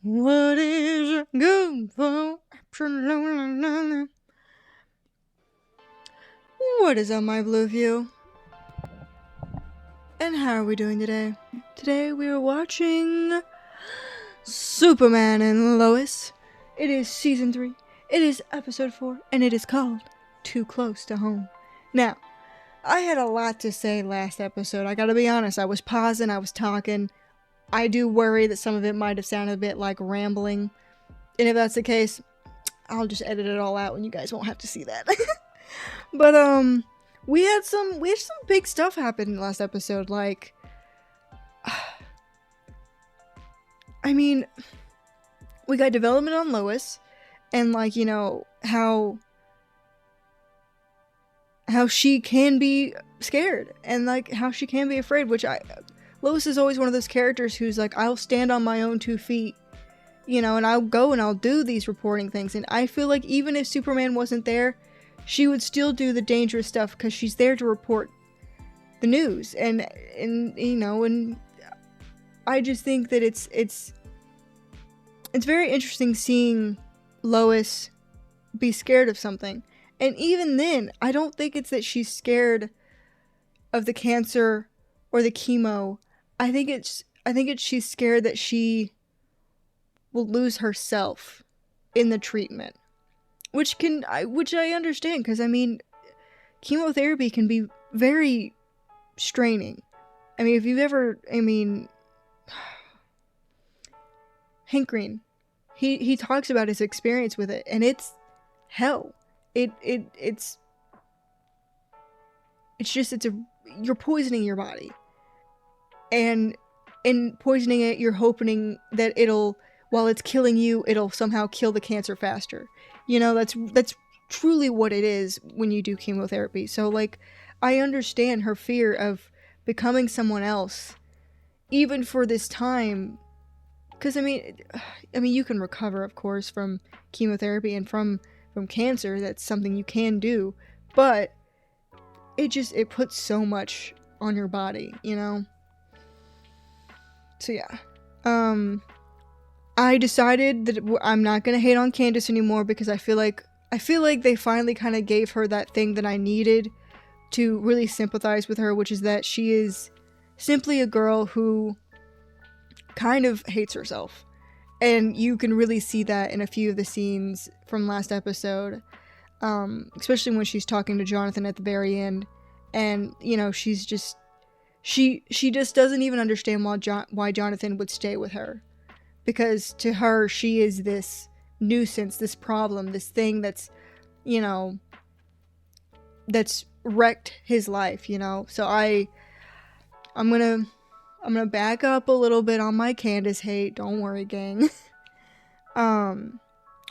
What is it good for? What is up, my blue view? And how are we doing today? Today we are watching Superman and Lois. It is season 3. It is episode 4, and it is called Too Close to Home. Now, I had a lot to say last episode. I gotta be honest, I was pausing, I was talking. I do worry that some of it might have sounded a bit like rambling. And if that's the case, I'll just edit it all out and you guys won't have to see that. But we had some big stuff happen last episode. Like, I mean, we got development on Lois, and like, you know, how she can be scared and like how she can be afraid, which Lois is always one of those characters who's like, I'll stand on my own 2 feet, you know, and I'll go and I'll do these reporting things. And I feel like even if Superman wasn't there, she would still do the dangerous stuff because she's there to report the news. And you know, and I just think that it's very interesting seeing Lois be scared of something. And even then, I don't think it's that she's scared of the cancer or the chemo. I think it's she's scared that she will lose herself in the treatment, which I understand, because I mean, chemotherapy can be very straining. I mean, if you've ever, Hank Green, he talks about his experience with it, and it's hell. It's you're poisoning your body. And in poisoning it, you're hoping that while it's killing you, it'll somehow kill the cancer faster. You know, that's truly what it is when you do chemotherapy. So, like, I understand her fear of becoming someone else, even for this time. Because, I mean, you can recover, of course, from chemotherapy and from cancer. That's something you can do. But it puts so much on your body, you know? So yeah, I decided that I'm not gonna hate on Candace anymore, because I feel like they finally kind of gave her that thing that I needed to really sympathize with her, which is that she is simply a girl who kind of hates herself, and you can really see that in a few of the scenes from last episode, especially when she's talking to Jonathan at the very end, and you know, she's just. She just doesn't even understand why Jonathan would stay with her. Because to her, she is this nuisance, this problem, this thing that's, you know, that's wrecked his life, you know? So I'm gonna back up a little bit on my Candace hate. Don't worry, gang.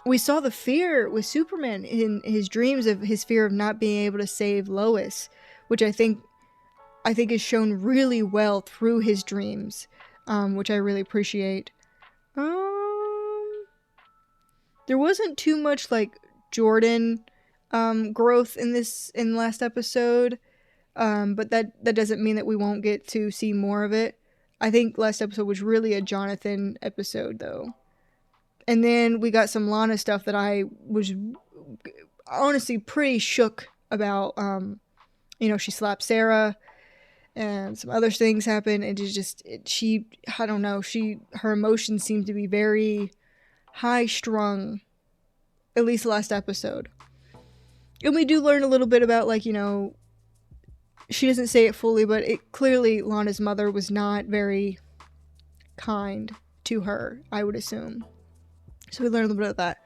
We saw the fear with Superman in his dreams, of his fear of not being able to save Lois, which I think is shown really well through his dreams, which I really appreciate. There wasn't too much like Jordan growth in last episode, but that doesn't mean that we won't get to see more of it. I think last episode was really a Jonathan episode, though. And then we got some Lana stuff that I was honestly pretty shook about. You know, she slapped Sarah. And some other things happen, and I don't know, her emotions seem to be very high strung, at least last episode. And we do learn a little bit about, like, you know, she doesn't say it fully, but clearly Lana's mother was not very kind to her, I would assume. So we learned a little bit of that.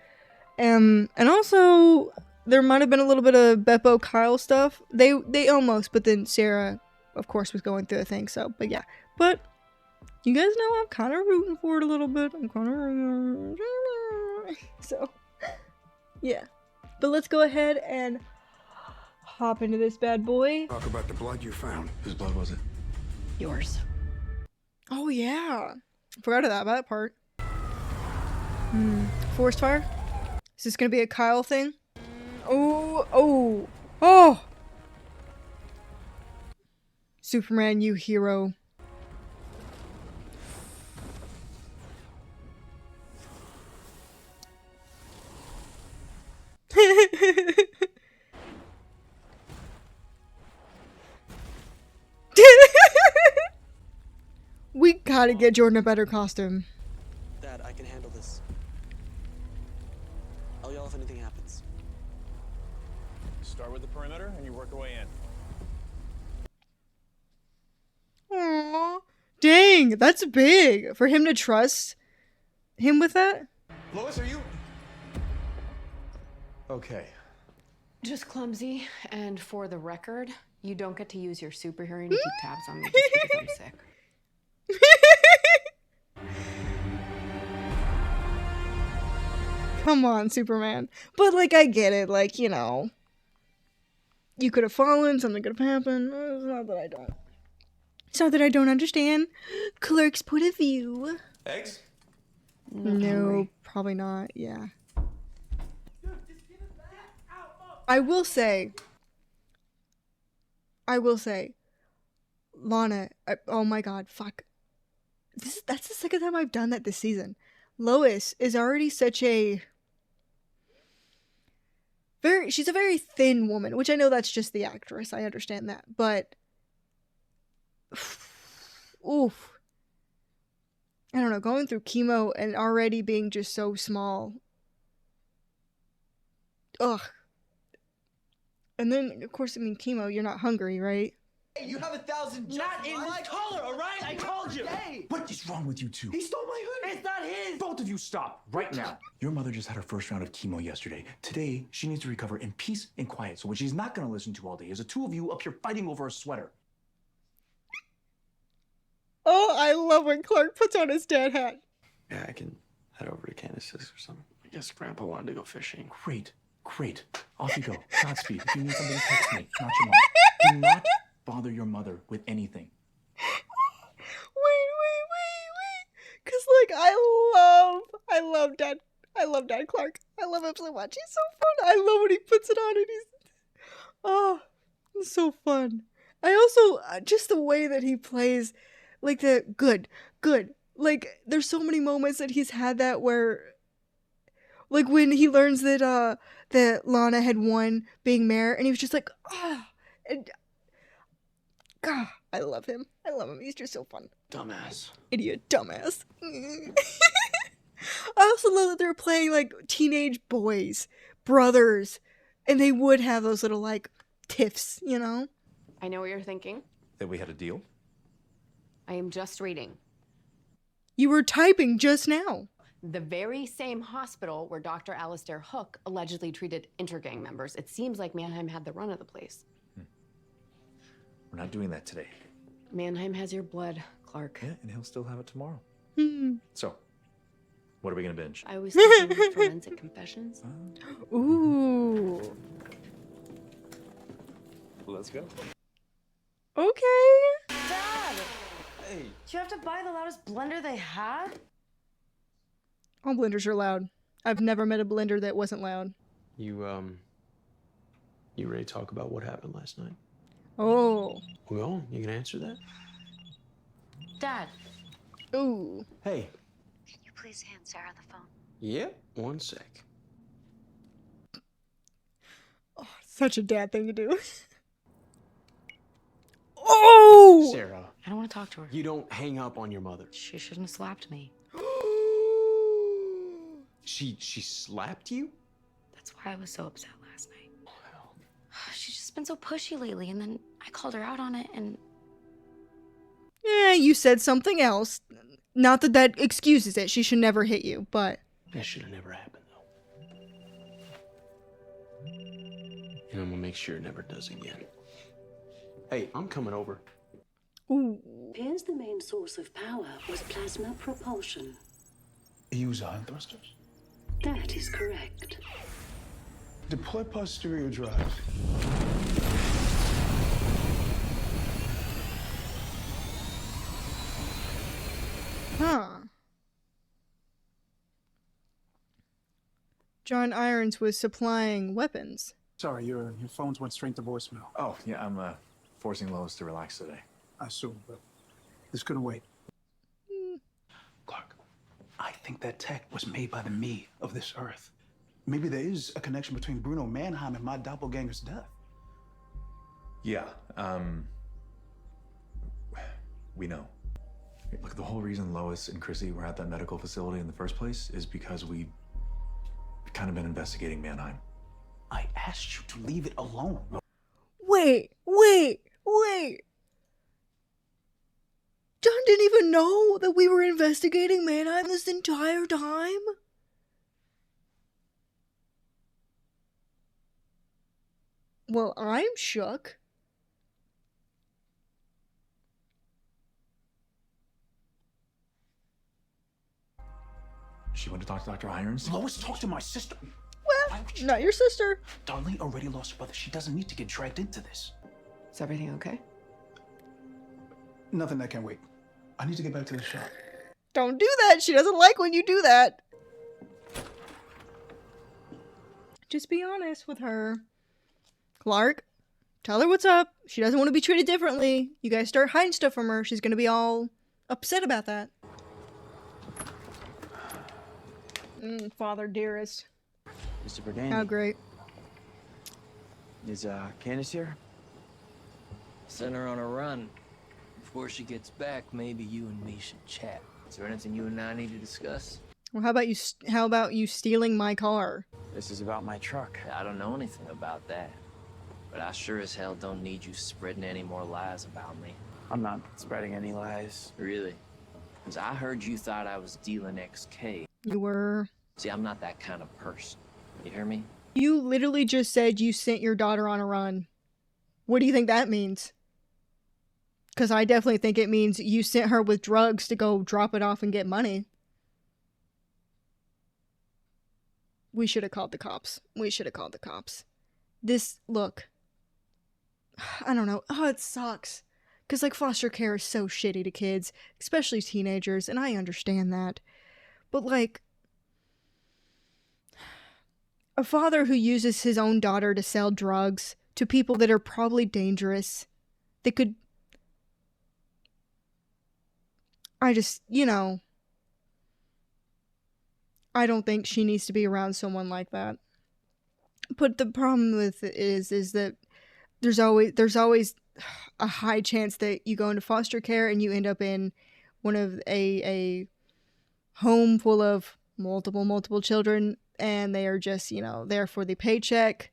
And also, there might have been a little bit of Beppo Kyle stuff. They almost, but then Sarah, of course, was going through a thing, so, but yeah. But, you guys know I'm kind of rooting for it a little bit. I'm kind of rooting. So, yeah. But let's go ahead and hop into this bad boy. Talk about the blood you found. Whose blood was it? Yours. Oh, yeah. Forgot about that part. Forest fire? Is this gonna be a Kyle thing? Oh! Superman, you hero. We gotta get Jordan a better costume. Dad, I can handle this. I'll yell if anything happens. Start with the perimeter and you work your way in. Aww. Dang, that's big for him to trust him with that. Lois, are you okay? Just clumsy, and for the record, you don't get to use your super hearing to keep tabs on me just because I'm sick. Come on, Superman. But, like, I get it. Like, you know, you could have fallen, something could have happened. It's not that I don't. It's not that I don't understand Clerk's point of view. Eggs? No, probably not. Yeah. I will say, Lana, oh my god, fuck. That's the second time I've done that this season. Lois is already such a she's a very thin woman, which I know that's just the actress, I understand that, but oof. I don't know, going through chemo and already being just so small. Ugh. And then, of course, I mean, chemo, you're not hungry, right? Hey, you have 1,000 Not in my collar, all right? I told you. What is wrong with you two? He stole my hoodie! It's not his. Both of you stop right now. Your mother just had her first round of chemo yesterday. Today, she needs to recover in peace and quiet. So what she's not going to listen to all day is the two of you up here fighting over a sweater. Oh, I love when Clark puts on his dad hat. Yeah, I can head over to Candace's or something. I guess Grandpa wanted to go fishing. Great, great. Off you go. Godspeed. If you need something, text me, not your mom. Do not bother your mother with anything. Wait. Cause like I love Dad Clark. I love him so much. He's so fun. I love when he puts it on and it's so fun. I also just the way that he plays, like the good. Like there's so many moments that he's had that where, like when he learns that that Lana had won being mayor, and he was just like, and God, I love him. He's just so fun. Dumbass. Idiot, dumbass. I also love that they're playing like teenage boys, brothers, and they would have those little like tiffs, you know? I know what you're thinking. That we had a deal? I am just reading. You were typing just now. The very same hospital where Dr. Alistair Hook allegedly treated intergang members. It seems like Mannheim had the run of the place. We're not doing that today. Mannheim has your blood, Clark. Yeah, and he'll still have it tomorrow. Hmm. So, what are we gonna binge? I was thinking forensic confessions. Ooh. Let's go. Okay. Dad! Hey. Did you have to buy the loudest blender they had? All blenders are loud. I've never met a blender that wasn't loud. You ready to talk about what happened last night? Oh. Well, you can answer that? Dad. Ooh. Hey. Can you please hand Sarah the phone? Yeah, one sec. Oh, such a dad thing to do. Oh! Sarah, I don't want to talk to her. you don't hang up on your mother. She shouldn't have slapped me. She slapped you? That's why I was so upset last night. She's just been so pushy lately, and then I called her out on it, and... Yeah, you said something else. Not that that excuses it. She should never hit you, but... That should have never happened, though. And I'm gonna make sure it never does again. Hey, I'm coming over. Ooh. Appears the main source of power was plasma propulsion. Use ion thrusters. That is correct. Deploy posterior drive. Huh. John Irons was supplying weapons. Sorry, your phones went straight to voicemail. Oh, yeah, I'm forcing Lois to relax today. I assume, but this couldn't wait. Clark. I think that tech was made by the me of this Earth. Maybe there is a connection between Bruno Mannheim and my doppelganger's death. Yeah, we know. Look, the whole reason Lois and Chrissy were at that medical facility in the first place is because we've kind of been investigating Mannheim. I asked you to leave it alone. Wait. John didn't even know that we were investigating Mannheim this entire time? Well, I'm shook. She went to talk to Dr. Irons? Lois, talk to my sister. Well, not your sister. Darlene already lost her brother. She doesn't need to get dragged into this. Is everything okay? Nothing that can wait. I need to get back to the shop. Don't do that. She doesn't like when you do that. Just be honest with her. Clark, tell her what's up. She doesn't want to be treated differently. You guys start hiding stuff from her. She's going to be all upset about that. Father dearest. Mr. Bernard. How great. Is Candace here? Send her on a run. Before she gets back, maybe you and me should chat. Is there anything you and I need to discuss? Well, how about you stealing my car? This is about my truck. I don't know anything about that. But I sure as hell don't need you spreading any more lies about me. I'm not spreading any lies. Really? Because I heard you thought I was dealing XK. You were. See, I'm not that kind of person. You hear me? You literally just said you sent your daughter on a run. What do you think that means? Because I definitely think it means you sent her with drugs to go drop it off and get money. We should have called the cops. Look. I don't know. Oh, it sucks. Because, like, foster care is so shitty to kids, especially teenagers, and I understand that. But, like, a father who uses his own daughter to sell drugs to people that are probably dangerous, that could... I just, I don't think she needs to be around someone like that. But the problem with it is that there's always a high chance that you go into foster care and you end up in one of a home full of multiple children, and they are just, there for the paycheck,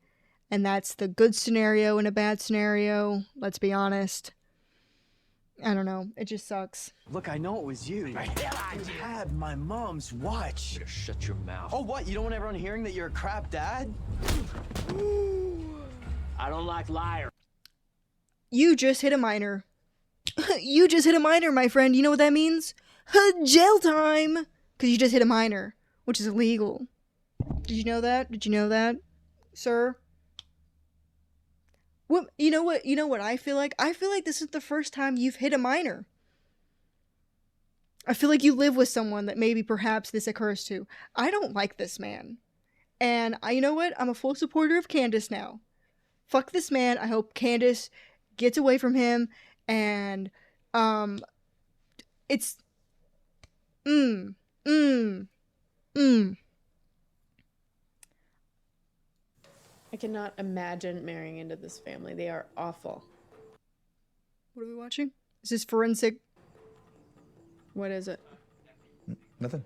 and that's the good scenario and a bad scenario. Let's be honest. I don't know. It just sucks. Look, I know it was you. I had my mom's watch. You shut your mouth. Oh, what? You don't want everyone hearing that you're a crap dad? I don't like liars. You just hit a minor. You just hit a minor, my friend. You know what that means? Jail time! Because you just hit a minor, which is illegal. Did you know that? Sir? What, you know what I feel like? I feel like this is the first time you've hit a minor. I feel like you live with someone that maybe perhaps this occurs to. I don't like this man. And you know what? I'm a full supporter of Candace now. Fuck this man. I hope Candace gets away from him, and it's I cannot imagine marrying into this family. They are awful. What are we watching? Is this forensic? What is it? Nothing.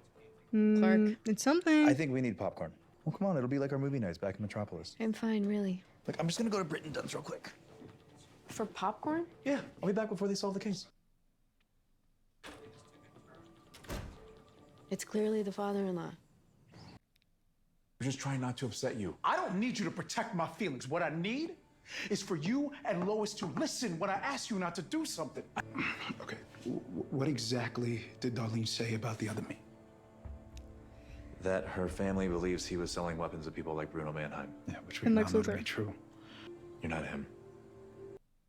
Clark? It's something. I think we need popcorn. Well, come on, it'll be like our movie nights back in Metropolis. I'm fine, really. Look, I'm just gonna go to Britton Dunn's real quick. For popcorn? Yeah, I'll be back before they solve the case. It's clearly the father-in-law. We're just trying not to upset you. I don't need you to protect my feelings. What I need is for you and Lois to listen when I ask you not to do something. Okay, what exactly did Darlene say about the other me? That her family believes he was selling weapons to people like Bruno Mannheim. Yeah, which we now know to be true. You're not him.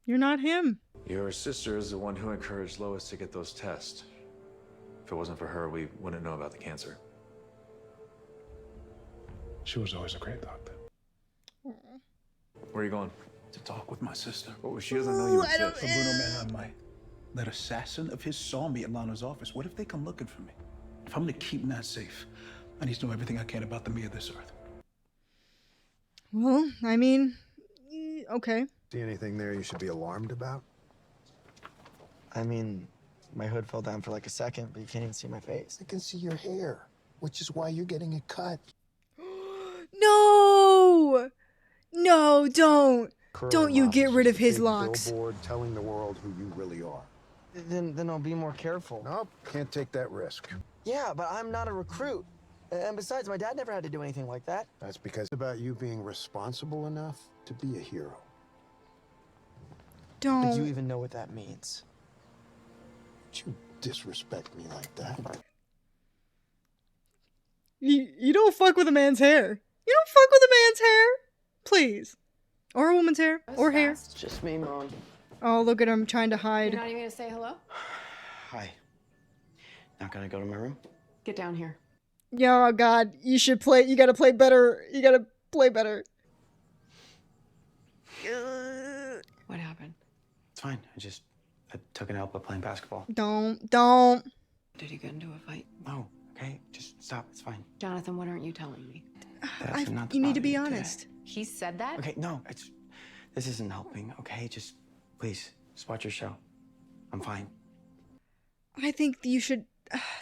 You're not him. Your sister is the one who encouraged Lois to get those tests. If it wasn't for her, we wouldn't know about the cancer. She was always a great doctor. Where are you going? To talk with my sister. Oh, she doesn't know you exist. For Bruno Mannheim might. That assassin of his saw me at Lana's office. What if they come looking for me? If I'm gonna keep Nat safe, I need to know everything I can about the me of this earth. Well, I mean, okay. See anything there you should be alarmed about? I mean, my hood fell down for like a second, but you can't even see my face. I can see your hair, which is why you're getting it cut. No! No, don't. Don't you Curling get off rid is of just a his big locks. Billboard telling the world who you really are. Then I'll be more careful. Nope, can't take that risk. Yeah, but I'm not a recruit. And besides, my dad never had to do anything like that. That's because it's about you being responsible enough to be a hero. Don't. But you even know what that means. Don't you disrespect me like that. You don't fuck with a man's hair. You don't fuck with a man's hair. Please. Or a woman's hair. Or hair. It's just me, Mom. Oh, look at him trying to hide. You're not even gonna say hello? Hi. Not gonna go to my room? Get down here. Yeah, oh God. You should play. You gotta play better. You gotta play better. What happened? It's fine. I took an L by playing basketball. Don't. Did you get into a fight? No, okay? Just stop. It's fine. Jonathan, what aren't you telling me? You need to be honest. He said that? Okay, no, this isn't helping, okay? Please, just watch your show. I'm fine. I think you should.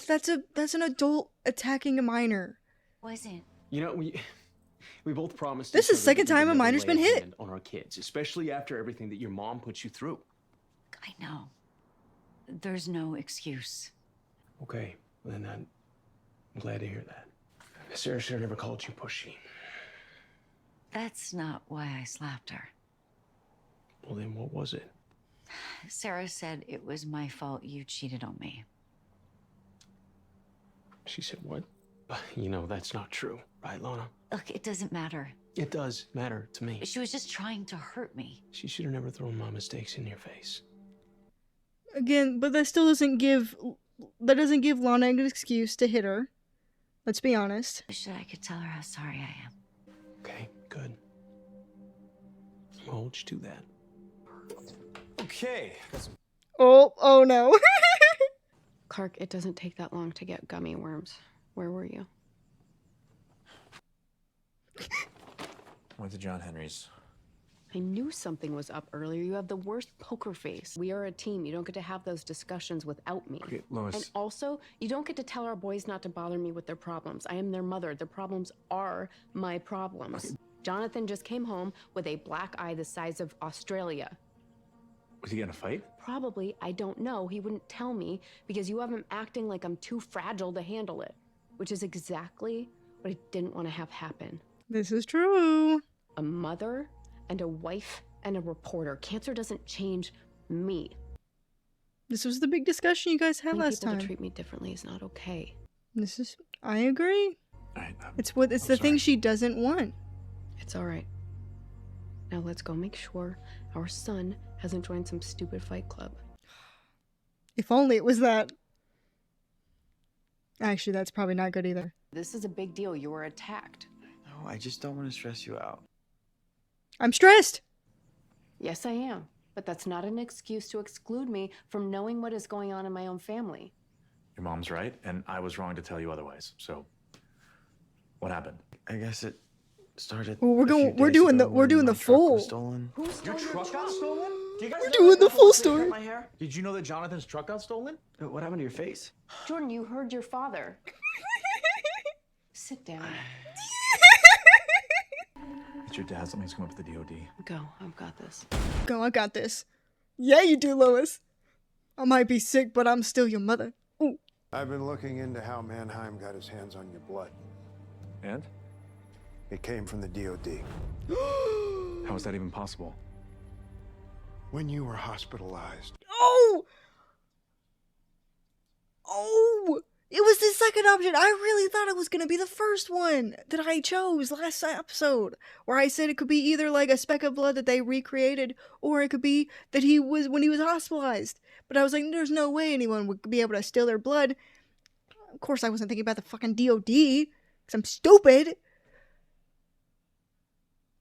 That's an adult attacking a minor. Wasn't. You know, we both promised. This each is the other second that we time would a never minor's lay been hit. hand on our kids, especially after everything that your mom put you through. I know. There's no excuse. Okay, well then I'm glad to hear that. Sarah should have never called you pushy. That's not why I slapped her. Well then, what was it? Sarah said it was my fault you cheated on me. She said what? You know that's not true, right, Lana? Look, it doesn't matter. It does matter to me. She was just trying to hurt me. She should have never thrown my mistakes in your face. Again, but that still doesn't give. That doesn't give Lana an excuse to hit her. Let's be honest. I wish that I could tell her how sorry I am. Okay, good. I'll hold you to that. Okay. Oh no. Clark, it doesn't take that long to get gummy worms. Where were you? Went to John Henry's. I knew something was up earlier. You have the worst poker face. We are a team. You don't get to have those discussions without me. Okay, Lois. And also, you don't get to tell our boys not to bother me with their problems. I am their mother. Their problems are my problems. Okay. Jonathan just came home with a black eye the size of Australia. Was he in a fight? Probably, I don't know. He wouldn't tell me because you have him acting like I'm too fragile to handle it, which is exactly what I didn't want to have happen. This is true. A mother and a wife and a reporter. Cancer doesn't change me. This was the big discussion you guys had Telling last people time. to treat me differently is not okay. I agree. All right, It's I'm the sorry. thing she doesn't want. It's all right. Now let's go make sure our son hasn't joined some stupid fight club. If only it was that. Actually, that's probably not good either. This is a big deal. You were attacked. No, I just don't want to stress you out. I'm stressed. Yes, I am. But that's not an excuse to exclude me from knowing what is going on in my own family. Your mom's right, and I was wrong to tell you otherwise. So, what happened? I guess it started. Well, we're a few going. We're days doing ago the. We're when doing my the truck was full. Stolen. Your truck got stolen? Do you guys We're know doing that the guy full wants to cut story. My hair? Did you know that Jonathan's truck got stolen? What happened to your face? Jordan, you heard your father. Sit down. It's your dad. Something's come up with the DOD. Go. I've got this. Go, I got this. Yeah, you do, Lois. I might be sick, but I'm still your mother. Ooh. I've been looking into how Mannheim got his hands on your blood. And? It came from the DOD. How is that even possible? When you were hospitalized. Oh! Oh! It was the second option. I really thought it was going to be the first one that I chose last episode, where I said it could be either like a speck of blood that they recreated, or it could be that he was when he was hospitalized. But I was like, there's no way anyone would be able to steal their blood. Of course, I wasn't thinking about the fucking DOD, because I'm stupid.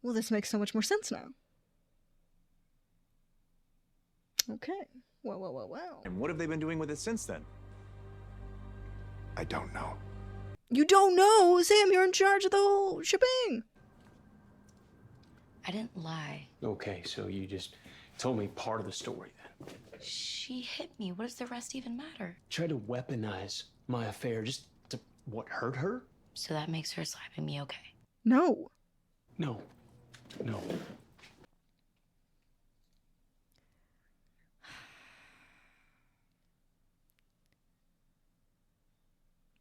Well, this makes so much more sense now. Okay. Well. And what have they been doing with it since then? I don't know. You don't know? Sam, you're in charge of the whole shebang. I didn't lie. Okay, so you just told me part of the story then. She hit me. What does the rest even matter? Tried to weaponize my affair just to, what, hurt her? So that makes her slapping me okay. No. No. No.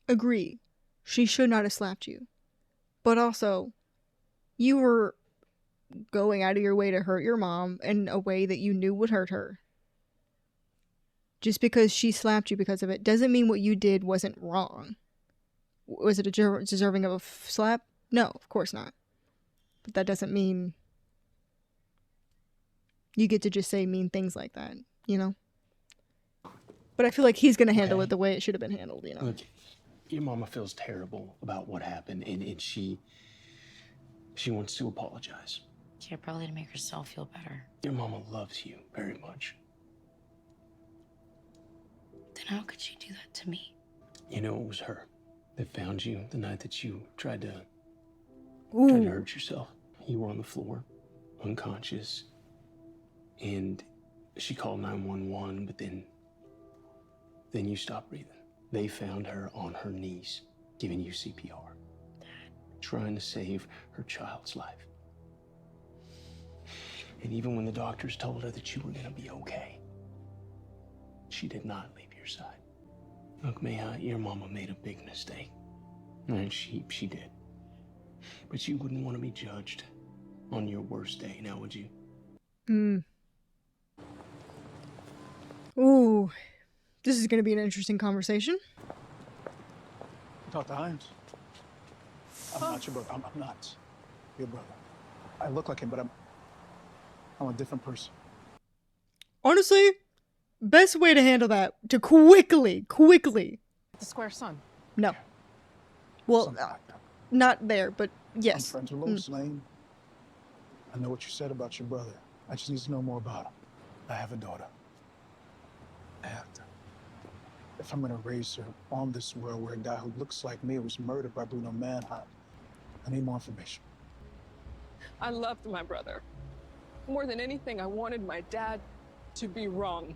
Agree. She should not have slapped you. But also, you were going out of your way to hurt your mom in a way that you knew would hurt her. Just because she slapped you because of it doesn't mean what you did wasn't wrong. Was it deserving of a slap? No, of course not. But that doesn't mean you get to just say mean things like that, you know? But I feel like he's going to handle it the way it should have been handled, you know? Look, your mama feels terrible about what happened, and she wants to apologize. Yeah, probably to make herself feel better. Your mama loves you very much. Then how could she do that to me? You know, it was her that found you the night that you tried to hurt yourself. You were on the floor, unconscious, and she called 911, but then you stopped breathing. They found her on her knees, giving you CPR, trying to save her child's life. And even when the doctors told her that you were gonna be okay, she did not leave your side. Look, Mayha, your mama made a big mistake. And she did. But you wouldn't want to be judged on your worst day, now would you? Ooh. This is going to be an interesting conversation. Dr. Hines. I'm not your brother. I'm not your brother. I look like him, but I'm a different person. Honestly, best way to handle that, to quickly. The square son. No. Well, not there, but yes. I'm friends with Lois Lane. I know what you said about your brother. I just need to know more about him. I have a daughter. I have to. If I'm gonna raise her on this world where a guy who looks like me was murdered by Bruno Mannheim, I need more information. I loved my brother. More than anything, I wanted my dad to be wrong.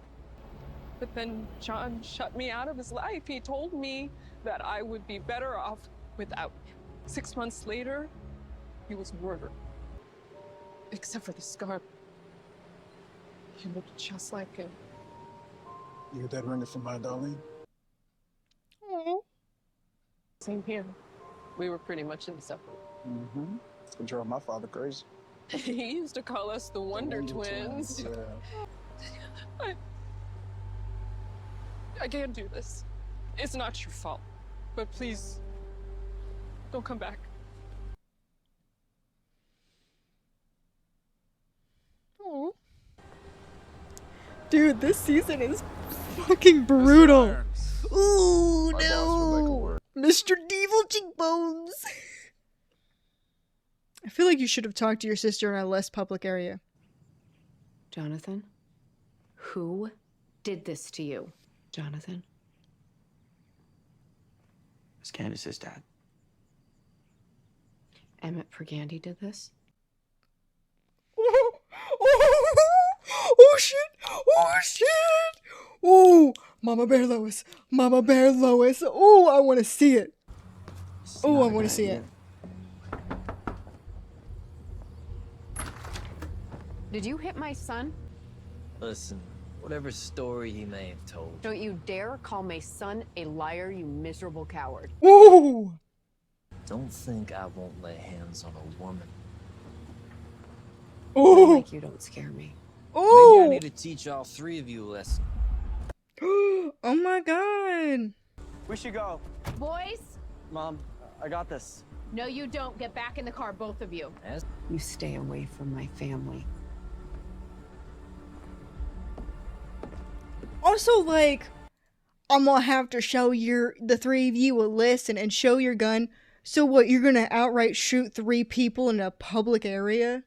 But then John shut me out of his life. He told me that I would be better off without him. 6 months later, he was murdered. Except for the scar. He looked just like him. You get that ringer from my Darlene? Same here. We were pretty much inseparable. Mm-hmm. It drove my father crazy. He used to call us the Wonder Twins. Yeah. I can't do this. It's not your fault. But please, don't come back. Oh. Dude, this season is fucking brutal. Ooh, no. Mr. Devil Cheekbones. I feel like you should have talked to your sister in a less public area. Jonathan? Who did this to you? Jonathan? It's Candace's dad. Emmett Pergandy did this? Oh shit! Oh shit! Oh, Mama Bear Lois! Mama Bear Lois! Oh, I want to see it! Oh, I want to see it. Did you hit my son? Listen, whatever story he may have told. Don't you dare call my son a liar, you miserable coward. Ooh! Don't think I won't lay hands on a woman. Oh! Like you don't scare me. Oh! Maybe I need to teach all three of you a lesson. Oh my god! We should go. Boys? Mom, I got this. No, you don't. Get back in the car, both of you. You stay away from my family. Also, like, I'm gonna have to show the three of you a list and show your gun. So what, you're gonna outright shoot 3 people in a public area?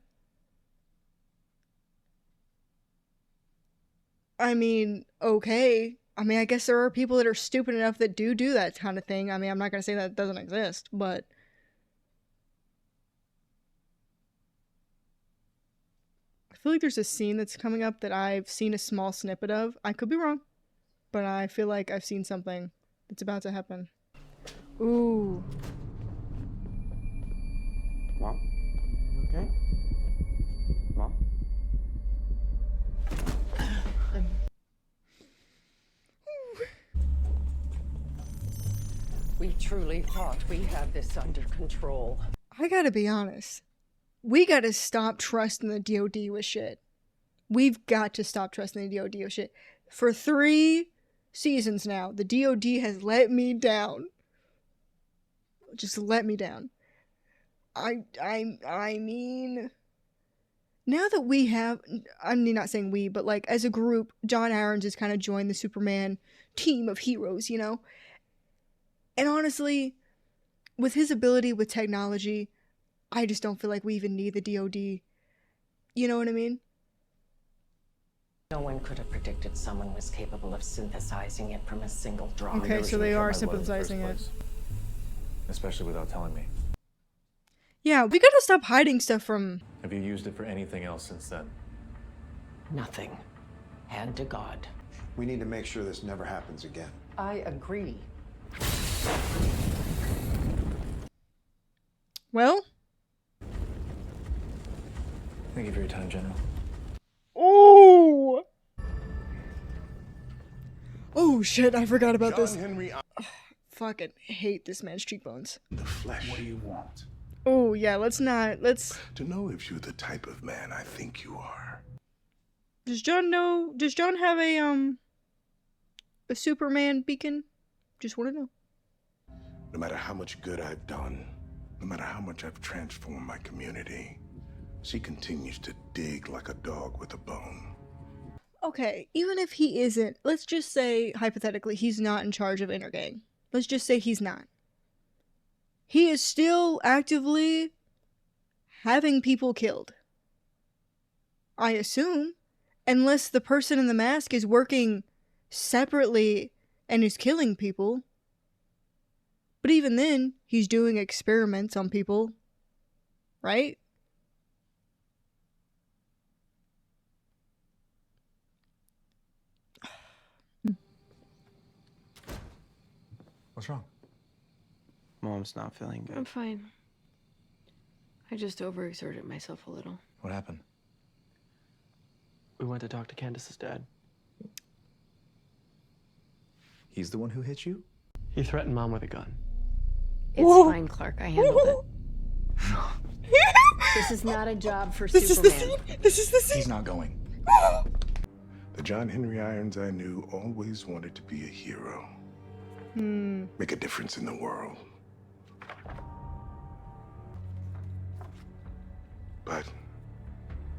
I mean, okay. I mean, I guess there are people that are stupid enough that do that kind of thing. I mean, I'm not gonna say that it doesn't exist, but... feel like there's a scene that's coming up that I've seen a small snippet of. I could be wrong, but I feel like I've seen something that's about to happen. Ooh. Mom? Okay? Mom? We truly thought we had this under control. I gotta be honest. We gotta stop trusting the DoD with shit. We've got to stop trusting the DoD with shit. For 3 seasons now, the DoD has let me down. Just let me down. I mean, now that we have, I'm not saying we, but like as a group, John Irons has kind of joined the Superman team of heroes, you know? And honestly, with his ability with technology, I just don't feel like we even need the DoD. You know what I mean? No one could have predicted someone was capable of synthesizing it from a single drop. Okay, so they are synthesizing it. Especially without telling me. Yeah, we gotta stop hiding stuff from... Have you used it for anything else since then? Nothing. Hand to God. We need to make sure this never happens again. I agree. Well? Thank you for your time, General. Oh! Oh shit, I forgot about John this. Henry, Fucking hate this man's cheekbones. The flesh. What do you want? Oh yeah, let's... To know if you're the type of man I think you are. Does John have a Superman beacon? Just want to know. No matter how much good I've done, no matter how much I've transformed my community, she continues to dig like a dog with a bone. Okay, even if he isn't, let's just say, hypothetically, he's not in charge of Intergang. Let's just say he's not. He is still actively having people killed. I assume. Unless the person in the mask is working separately and is killing people. But even then, he's doing experiments on people. Right? What's wrong? Mom's not feeling good. I'm fine. I just overexerted myself a little. What happened? We went to talk to Candace's dad. He's the one who hit you? He threatened Mom with a gun. It's fine, Clark. I handled it. This is not a job for Superman. This is the scene. He's not going. The John Henry Irons I knew always wanted to be a hero. Make a difference in the world. But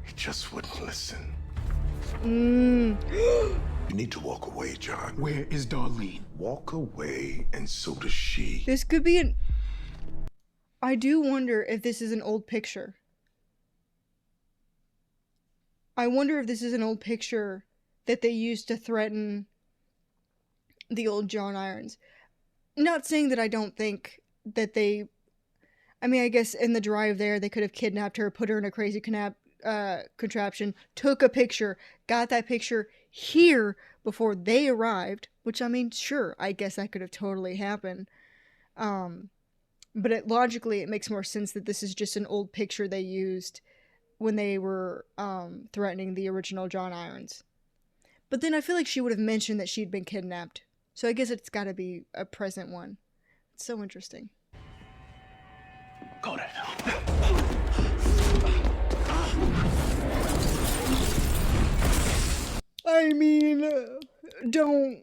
he just wouldn't listen. You need to walk away, John. Where is Darlene? Walk away, and so does she. This could be an... I do wonder if this is an old picture. I wonder if this is an old picture that they used to threaten the old John Irons. Not saying that I don't think that they... I mean, I guess in the drive there, they could have kidnapped her, put her in a crazy contraption, took a picture, got that picture here before they arrived, which, I mean, sure, I guess that could have totally happened. But logically, it makes more sense that this is just an old picture they used when they were threatening the original John Irons. But then I feel like she would have mentioned that she'd been kidnapped. So I guess it's got to be a present one. It's so interesting. Go to hell. I mean, don't...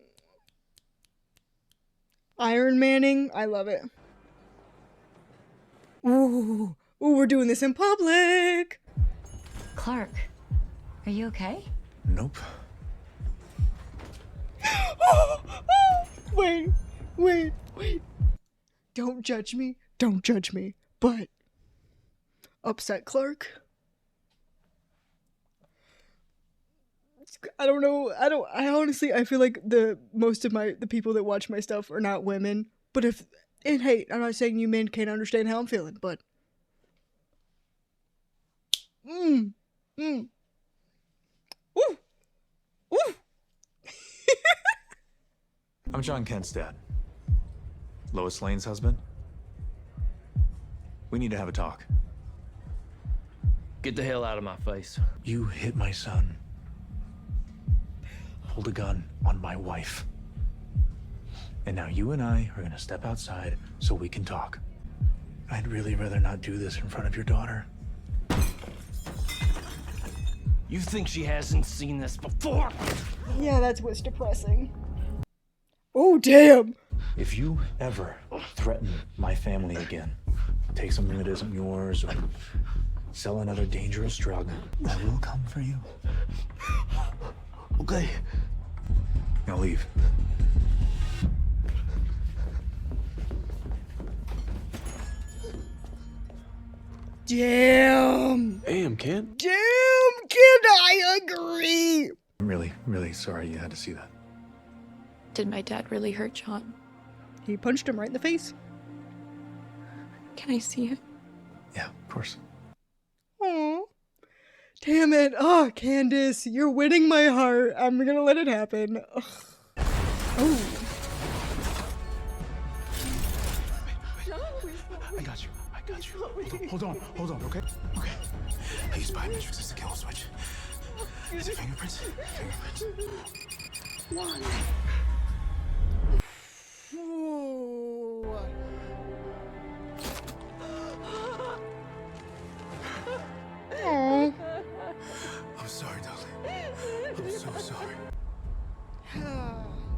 Iron Manning, I love it. Ooh, we're doing this in public. Clark, are you okay? Nope. Wait. Don't judge me. But upset Clark. I don't know. I honestly, I feel like most of the people that watch my stuff are not women. But and hey, I'm not saying you men can't understand how I'm feeling, but Ooh! Ooh! I'm John Kent's dad. Lois Lane's husband. We need to have a talk. Get the hell out of my face. You hit my son. Pulled a gun on my wife. And now you and I are gonna step outside so we can talk. I'd really rather not do this in front of your daughter. You think she hasn't seen this before? Yeah, that's what's depressing. Oh, damn! If you ever threaten my family again, take something that isn't yours, or sell another dangerous drug, I will come for you. Okay. Now leave. Damn! Damn, Kent. Damn, Kent, I agree! I'm really, really sorry you had to see that. Did my dad really hurt John? He punched him right in the face. Can I see it? Yeah, of course. Aww. Damn it. Oh, Candace, you're winning my heart. I'm gonna let it happen. Ugh. Oh. I got you. I got you. Hold on, okay? Okay. I use biometrics as a kill switch. Is it fingerprints? Fingerprints. One. Ooh. Aww. I'm sorry, darling. I'm so sorry.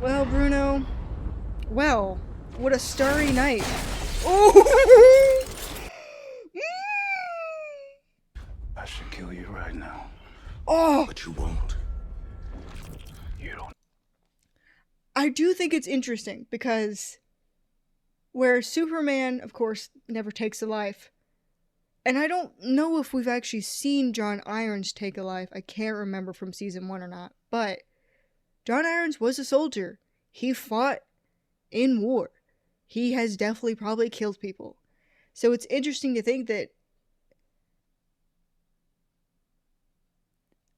Well, Bruno. Well, what a starry night. Oh! I should kill you right now. Oh! But you won't. You don't. I do think it's interesting because where Superman, of course, never takes a life. And I don't know if we've actually seen John Irons take a life. I can't remember from season 1 or not. But John Irons was a soldier. He fought in war. He has definitely probably killed people. So it's interesting to think that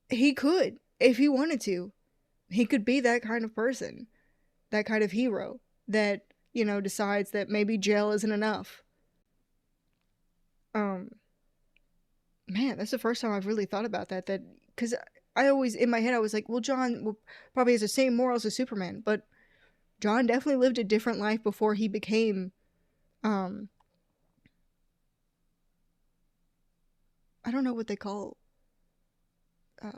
he could, if he wanted to, he could be that kind of person, that kind of hero that, you know, decides that maybe jail isn't enough. Man, that's the first time I've really thought about that, because I always, in my head, I was like, well, John probably has the same morals as Superman, but John definitely lived a different life before he became, I don't know what they call, I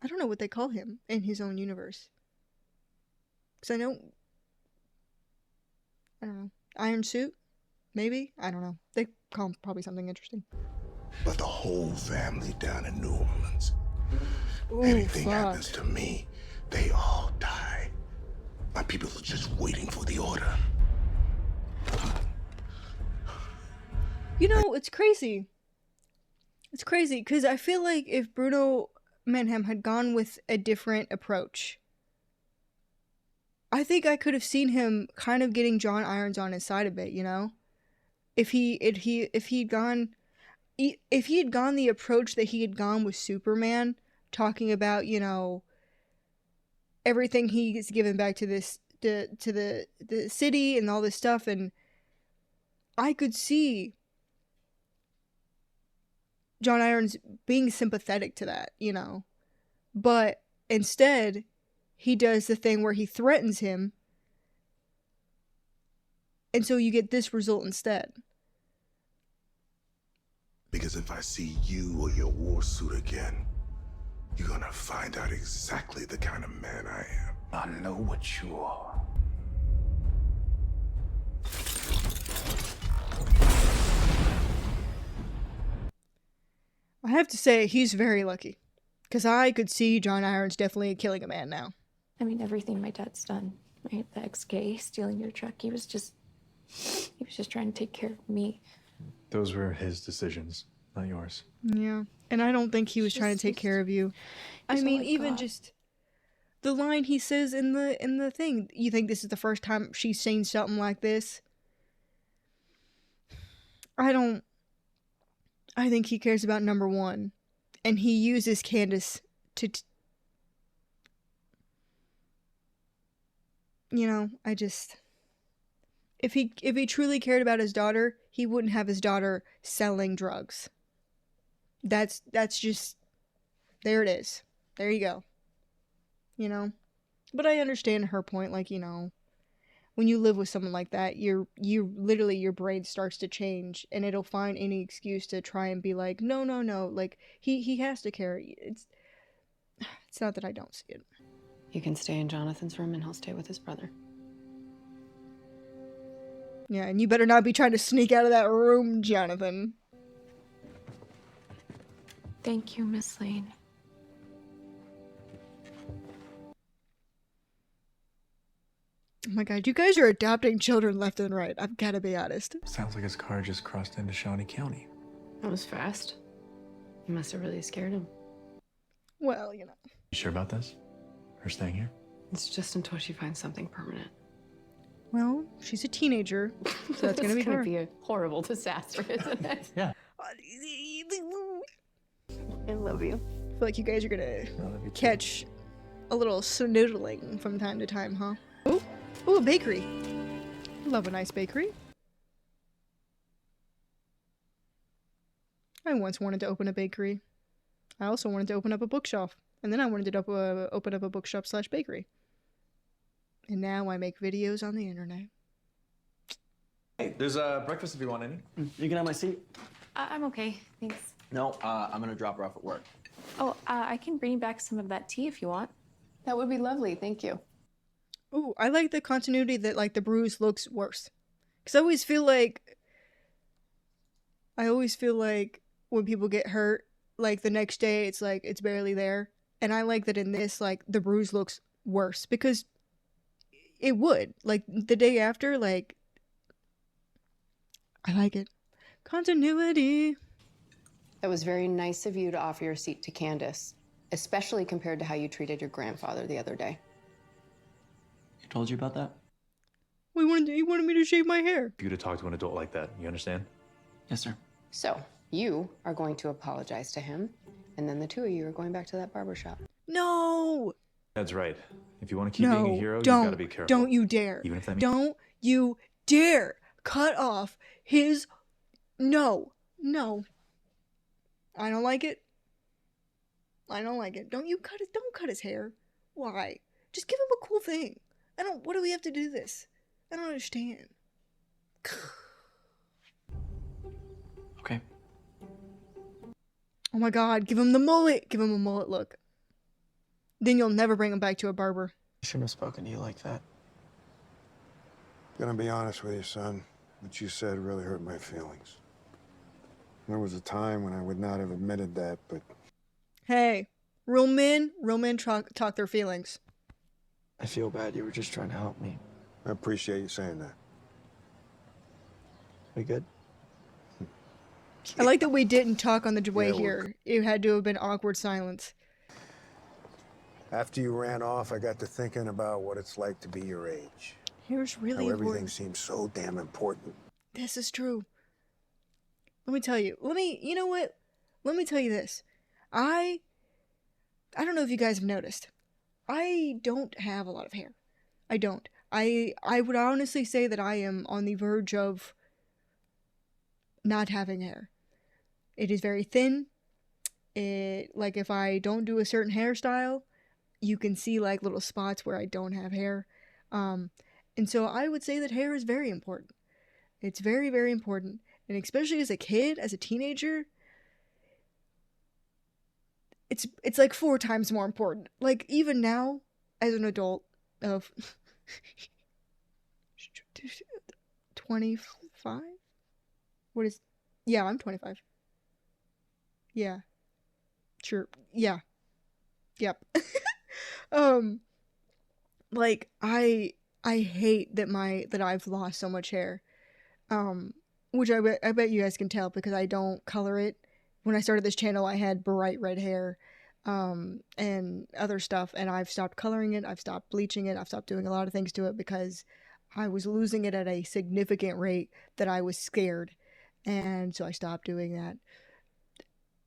don't know what they call him in his own universe. Because I don't know. Iron Suit? Maybe? I don't know. They call him probably something interesting. But the whole family down in New Orleans. Ooh, Anything fuck. happens to me, they all die. My people are just waiting for the order. You know, it's crazy. It's crazy, because I feel like if Bruno Mannheim had gone with a different approach, I think I could have seen him kind of getting John Irons on his side a bit, you know? If he had gone the approach that he had gone with Superman, talking about, you know, everything he's given back to the city and all this stuff, and I could see John Irons being sympathetic to that, you know? But instead, he does the thing where he threatens him, and so you get this result instead. Because if I see you or your war suit again, you're gonna find out exactly the kind of man I am. I know what you are. I have to say, he's very lucky. Because I could see John Irons definitely killing a man now. I mean, everything my dad's done, right? The ex-gay, stealing your truck, he was just trying to take care of me. Those were his decisions, not yours. Yeah. And I don't think he was trying to take care of you. I mean, even just the line he says in the thing, you think this is the first time she's seen something like this? I think he cares about number one, and he uses Candace to, I just, if he truly cared about his daughter, he wouldn't have his daughter selling drugs. That's just, there it is. There you go. But I understand her point, like, when you live with someone like that, you literally, your brain starts to change, and it'll find any excuse to try and be like, no, like, he has to care. It's not that I don't see it. You can stay in Jonathan's room and he'll stay with his brother. Yeah, and you better not be trying to sneak out of that room, Jonathan. Thank you, Miss Lane. Oh my god, you guys are adopting children left and right. I've got to be honest. Sounds like his car just crossed into Shawnee County. That was fast. You must have really scared him. Well, You sure about this? Her staying here? It's just until she finds something permanent. Well, she's a teenager, so that's gonna be gonna her. be a horrible disaster, isn't it? Yeah. I love you. I feel like you guys are gonna catch a little snoodling from time to time, huh? Ooh, a bakery. Love a nice bakery. I once wanted to open a bakery. I also wanted to open up a bookshelf. And then I wanted to open up a bookshop/bakery. And now I make videos on the internet. Hey, there's breakfast if you want any. You can have my seat. I'm okay, thanks. No, I'm gonna drop her off at work. Oh, I can bring back some of that tea if you want. That would be lovely, thank you. Ooh, I like the continuity that, like, the bruise looks worse. Because I always feel like when people get hurt, like, the next day it's like it's barely there. And I like that in this, like, the bruise looks worse. Because it would. Like, the day after, like, I like it. Continuity. It was very nice of you to offer your seat to Candace, especially compared to how you treated your grandfather the other day. I told you about that? He wanted me to shave my hair. For you to talk to an adult like that, you understand? Yes, sir. So, you are going to apologize to him, and then the two of you are going back to that barber shop. No! That's right. If you want to keep being a hero, you gotta be careful. Don't you dare. Even if that means... Don't you dare cut off his... No. I don't like it. Don't cut his hair. Why? Just give him a cool thing. What do we have to do this? I don't understand. Okay. Oh my god, give him the mullet. Give him a mullet look. Then you'll never bring him back to a barber. I shouldn't have spoken to you like that. Gonna be honest with you, son. What you said really hurt my feelings. There was a time when I would not have admitted that, but... Hey, real men talk their feelings. I feel bad. You were just trying to help me. I appreciate you saying that. We good? I like that we didn't talk on the way Yeah, here. It had to have been awkward silence. After you ran off, I got to thinking about what it's like to be your age. Hair's really How everything important. seems so damn important. This is true. Let me tell you. You know what? Let me tell you this. I don't know if you guys have noticed. I don't have a lot of hair. I don't. I would honestly say that I am on the verge of not having hair. It is very thin. Like, if I don't do a certain hairstyle, you can see, like, little spots where I don't have hair. And so I would say that hair is very important. It's very, very important. And especially as a kid, as a teenager, it's like 4 times more important. Like, even now, as an adult of 25? Yeah, I'm 25. Yeah. Sure. Yeah. Yep. Like, I hate that I've lost so much hair. Which I bet you guys can tell because I don't color it. When I started this channel, I had bright red hair, and other stuff, and I've stopped coloring it, I've stopped bleaching it, I've stopped doing a lot of things to it because I was losing it at a significant rate that I was scared. And so I stopped doing that.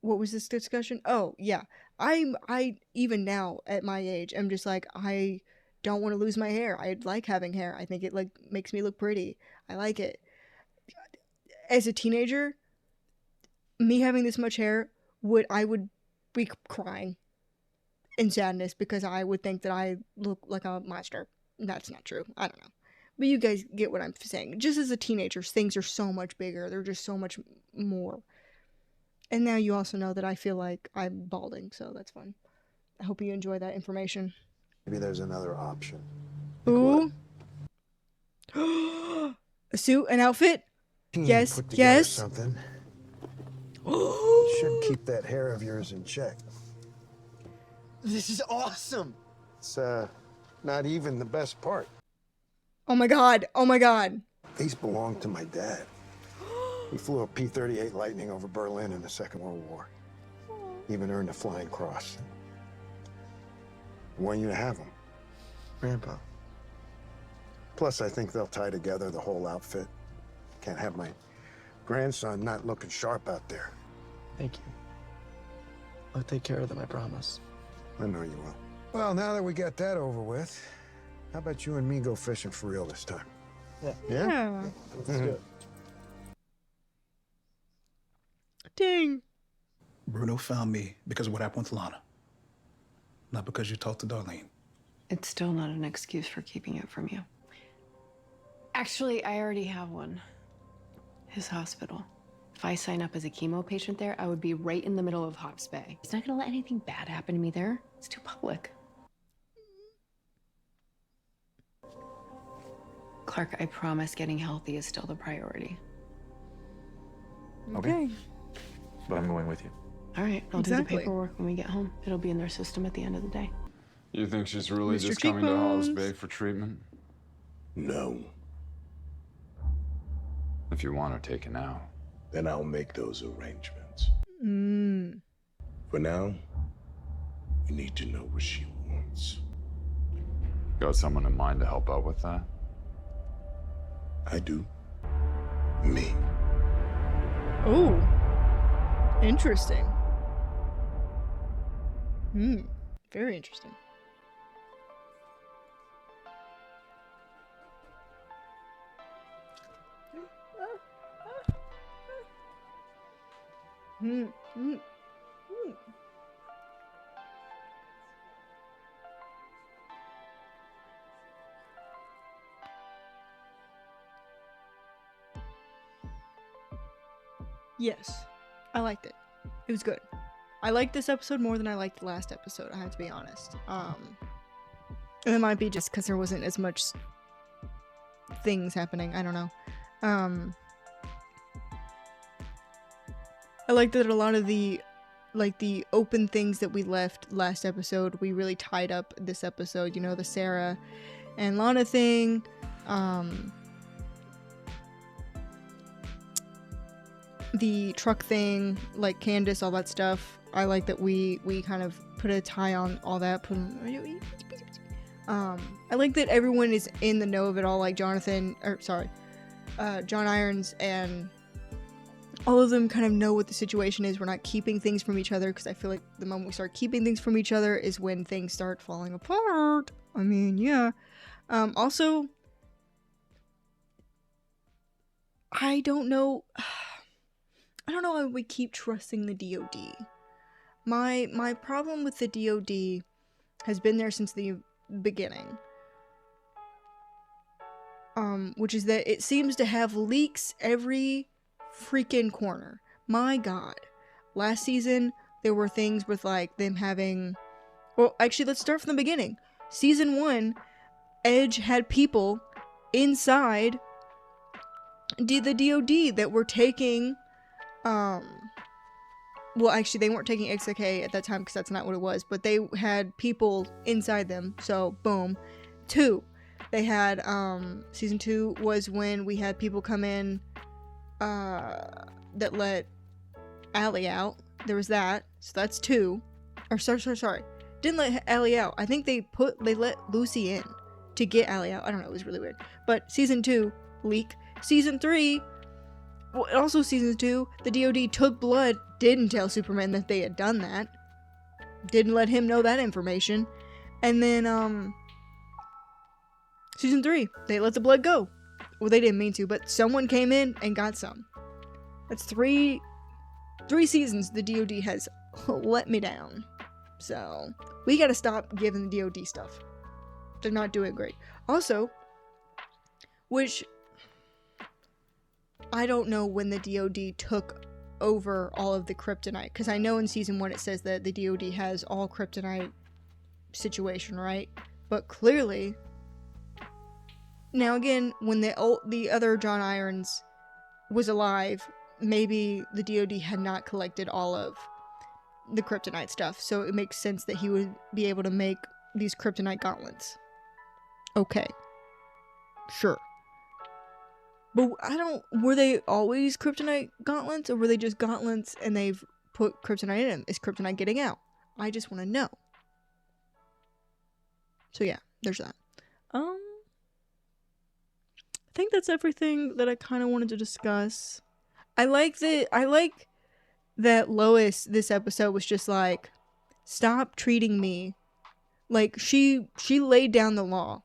What was this discussion? Oh, yeah. I even now at my age, I'm just like, I don't want to lose my hair. I like having hair. I think it like makes me look pretty. I like it. As a teenager, me having this much hair I would be crying in sadness because I would think that I look like a monster. That's not true. I don't know. But you guys get what I'm saying. Just as a teenager, things are so much bigger. They're just so much more. And now you also know that I feel like I'm balding, so that's fun. I hope you enjoy that information. Maybe there's another option. Ooh. A suit, an outfit? Yes, Put together yes. something. You should keep that hair of yours in check. This is awesome. It's not even the best part. Oh my god. Oh my god. These belong to my dad. He flew a P-38 Lightning over Berlin in the Second World War. Even earned a Flying Cross. I want you to have them. Grandpa. Plus, I think they'll tie together the whole outfit. Can't have my grandson not looking sharp out there. Thank you. I'll take care of them, I promise. I know you will. Well, now that we got that over with, how about you and me go fishing for real this time? Yeah. Yeah. Let's do it. Dang. Bruno found me because of what happened with Lana. Not because you talked to Darlene. It's still not an excuse for keeping it from you. Actually, I already have one. His hospital. If I sign up as a chemo patient there, I would be right in the middle of Hops Bay. He's not gonna let anything bad happen to me there. It's too public. Clark, I promise getting healthy is still the priority. Okay. But I'm going with you. All right, I'll do Exactly. the paperwork when we get home. It'll be in their system at the end of the day. You think she's really Mr. just coming to Hobbs Cheekbones. Bay for treatment? No. If you want her taken out. Then I'll make those arrangements. Mmm. For now, we need to know what she wants. Got someone in mind to help out with that? I do. Me. Ooh. Interesting. Very interesting. Yes, I liked it. It was good. I liked this episode more than I liked the last episode, I have to be honest. And it might be just because there wasn't as much things happening, I don't know. I like that a lot of the open things that we left last episode, we really tied up this episode, you know, the Sarah and Lana thing, the truck thing, like Candace, all that stuff. I like that we kind of put a tie on all that. I like that everyone is in the know of it all, like John Irons and all of them kind of know what the situation is. We're not keeping things from each other, because I feel like the moment we start keeping things from each other is when things start falling apart. I mean, yeah. Also, I don't know why we keep trusting the DOD. My problem with the DOD has been there since the beginning. Which is that it seems to have leaks every freaking corner. My god. Last season, there were things with like them having... Well, actually, let's start from the beginning. Season 1, Edge had people inside the DOD that were taking... Well, actually, they weren't taking XK at that time because that's not what it was, but they had people inside them, so boom. 2, they had, season 2 was when we had people come in, that let Allie out. There was that, so that's 2. Or, sorry. Didn't let Allie out. I think they let Lucy in to get Allie out. I don't know, it was really weird. But season 2, leak. Season 3, Well, also season 2, the DOD took blood, didn't tell Superman that they had done that. Didn't let him know that information. And then, season 3, they let the blood go. Well, they didn't mean to, but someone came in and got some. That's three seasons the DOD has let me down. So, we gotta stop giving the DOD stuff. They're not doing great. Also, which I don't know when the DOD took over all of the kryptonite, because I know in season 1 it says that the DOD has all kryptonite situation, right? But clearly, now again, when the other John Irons was alive, maybe the DOD had not collected all of the kryptonite stuff, so it makes sense that he would be able to make these kryptonite gauntlets. Okay. Sure. But were they always kryptonite gauntlets, or were they just gauntlets and they've put kryptonite in them? Is kryptonite getting out? I just want to know. So yeah, there's that. I think that's everything that I kind of wanted to discuss. I like that Lois this episode was just like, stop treating me like she laid down the law,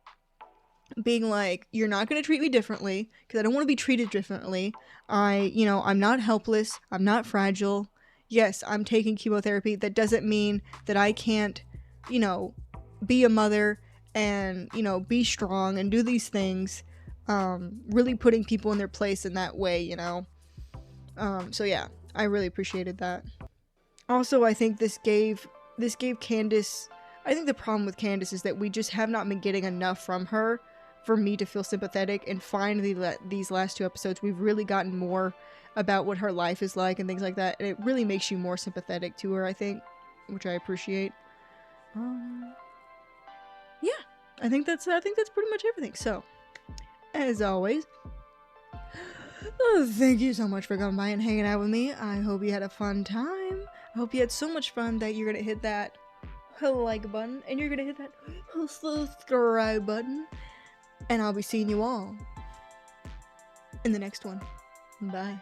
being like, you're not going to treat me differently because I don't want to be treated differently. I'm not helpless. I'm not fragile. Yes, I'm taking chemotherapy. That doesn't mean that I can't, be a mother and, be strong and do these things. Really putting people in their place in that way, So yeah, I really appreciated that. Also, I think this gave Candace, I think the problem with Candace is that we just have not been getting enough from her for me to feel sympathetic, and finally these last 2 episodes we've really gotten more about what her life is like and things like that, and it really makes you more sympathetic to her, I think, which I appreciate. Yeah, I think that's pretty much everything. So, as always, thank you so much for coming by and hanging out with me. I hope you had a fun time. I hope you had so much fun that you're gonna hit that like button and you're gonna hit that subscribe button. And I'll be seeing you all in the next one. Bye.